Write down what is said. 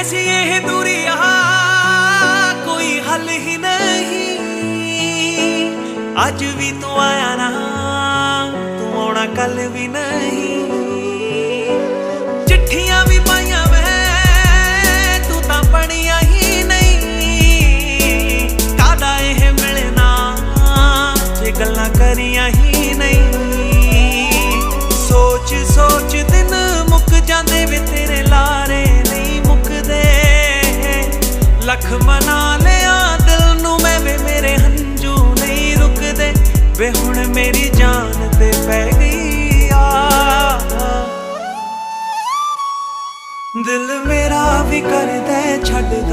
कैसी ये दूरियां कोई हल ही नहीं। आज भी तू आया ना, तू आना कल भी नहीं। चिट्ठियां भी पाइया मैं, तू तां पढ़िया ही नहीं। कादा ये मिलना जे गल्लां करिया ही नहीं। सोच सोच दिन मुक जांदे वे तेरे लारे नहीं मुकदे। लख मना लिया दिल नू मैं वे मेरे हंजू नहीं रुकदे। वे हुण मेरी जान ते पै गई आ, दिल मेरा भी करदा छड्ड दा।